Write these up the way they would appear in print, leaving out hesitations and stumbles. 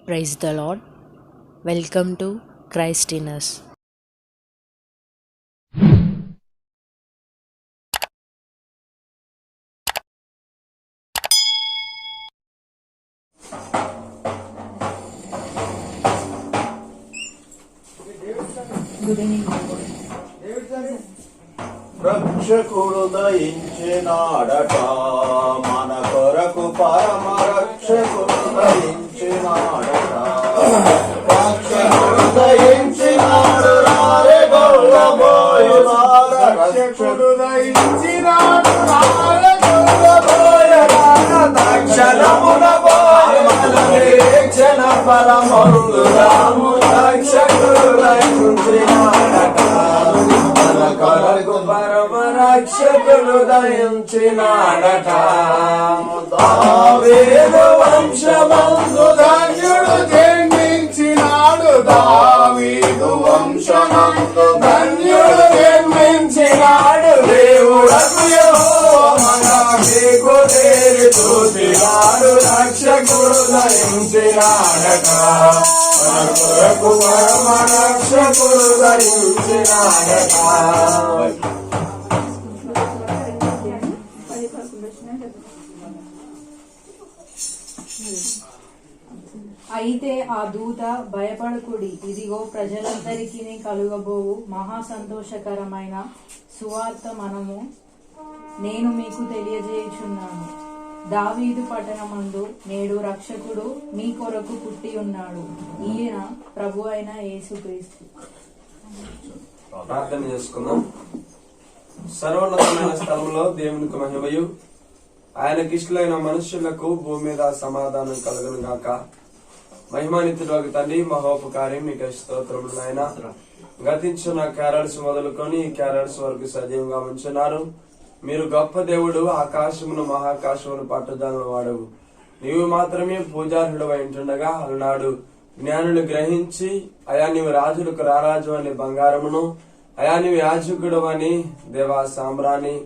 Praise the Lord. Welcome to Christ in Us. రక్షకుడు దయించినాడట మన కొరకు పరమ రక్షకుడు దయించినాడట రక్షకుడు దయించినాడు రారే గొల్లబోయులార రక్షకుడు దయించినాడు రారే గొల్లబోయులార తక్షణమున నిరీక్షణ ఫలమొందుదాము రక్షకుడు దయించినాడట కొరకు పరమ రక్షకుడు దయించినాడట దావీదు వంశమందు ధన్యుడు జన్మించినాడు దావీదు వంశమందు ధన్యుడు జన్మించినాడు దేవుడకు యెహోవా మనకు తేరి చూసినాడు రక్షకుడు దయించినాడట మన కొరకు పరమ రక్షకుడు దయించినాడట. అయితే ఆ దూత భయపడకుడి, ఇదిగో ప్రజలందరికీ కలుగబోవు మహా సంతోషకరమైన సువార్త నేను మీకు తెలియజేయుచున్నాను. దావీదు పట్టణమందు నేడు రక్షకుడు మీ కొరకు పుట్టి ఉన్నాడు, ఈయన ప్రభు అయిన యేసుక్రీస్తు. ప్రార్థన చేసుకుందాం. సర్వోన్నతమైన స్థలంలో దేవునికి మహిమయు, ఆయనకి ఇష్టలైన మనుషులకు భూమి మీద సమాధానం కలుగును గాక. మహిమానితుడు తండ్రి, మహోపకారి మీకు స్తోత్రములు నాయన. గతించిన క్యారెట్స్ మొదలుకొని ఈ క్యారెట్స్ వరకు సజీవంగా ఉంచున్నారు. మీరు గొప్ప దేవుడు, ఆకాశమును మహాకాశమును పట్టుదలను వాడవు. నీవు మాత్రమే పూజార్హుడు ఉంటుండగా అలనాడు జ్ఞానులు గ్రహించి, అయా నీవు రాజులకు రారాజు అని బంగారమును, అయా నీవు యాజకుడు అని దేవా సామ్రాణి,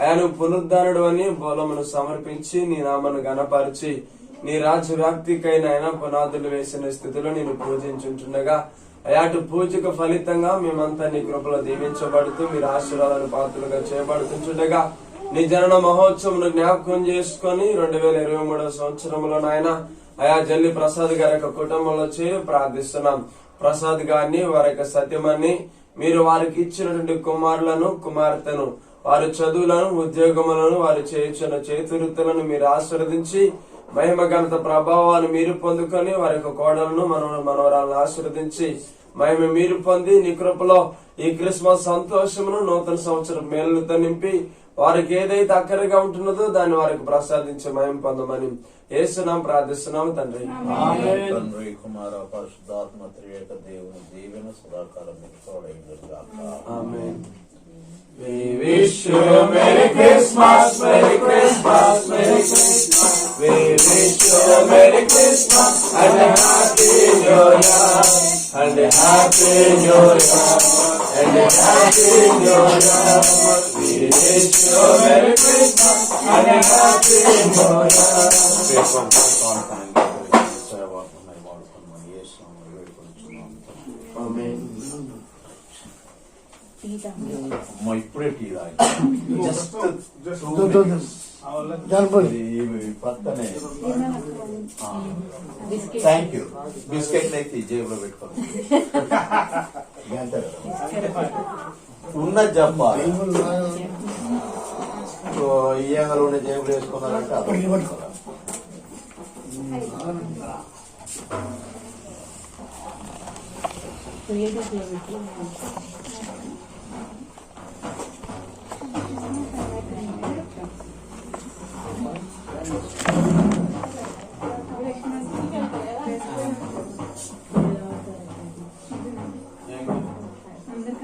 అయా నువ్వు పునరుద్ధానుడు అని బోలమును సమర్పించి నీ నామను గణపరిచి నీ రాజ్య వ్యాప్తికైన ఆయన పునాదులు వేసిన స్థితిలో నేను పూజించుంటుండగా అయాటు పూజకు ఫలితంగా మేమంతా నీ కృపలో దీవించబడుతూ మీరు ఆశీర్వాదాలు పాత్రలుగా చేయబడుతుండగా నీ జనన మహోత్సవం జ్ఞాపకం చేసుకుని 2023 సంవత్సరంలో నాయన అయా జల్లి ప్రసాద్ గారి యొక్క కుటుంబంలో చేరి ప్రార్థిస్తున్నాం. ప్రసాద్ గారిని, వారి యొక్క సత్యమని, మీరు వారికి ఇచ్చినటువంటి కుమారులను కుమార్తెను, వారి చదువులను ఉద్యోగములను, వారు చేయించిన చేతివృత్తులను మీరు ఆశీర్వదించి మహిమ ఘనత ప్రభావాన్ని మీరు పొందుకొని వారి యొక్క కోడలను మనవరాలను ఆశీర్వదించి మహిమ మీరు పొంది నీ కృపలో ఈ క్రిస్మస్ సంతోషమును నూతన సంవత్సరం మేలుతో నింపి వారికి ఏదైతే అక్కరగా ఉంటున్నదో దాన్ని వారికి ప్రసాదించి మహిమ పొందమని యేసునామం ప్రార్థిస్తున్నాము తండ్రి. తండ్రి కుమార పరిశుద్ధాత్మ త్రియేక దేవుని దీవెన సదాకాలం మీకు తోడైండును గాక. ఆమేన్. We wish you a Merry Christmas, Merry Christmas, Merry Christmas. We wish you a Merry Christmas and a Happy New Year, and a Happy New Year, and a Happy New Year. We wish you a Merry Christmas and a Happy New Year. Amen. ఇప్పుడే tea just పక్కనే. Thank you. బిస్కెట్లు అయితే జేబులో పెట్టుకోండి. ఉన్నది చెప్పాలి. ఇయ్యంగా ఉండే జేబులు వేసుకున్నారంటే అతను పట్టుకోవాలి. అందరికీ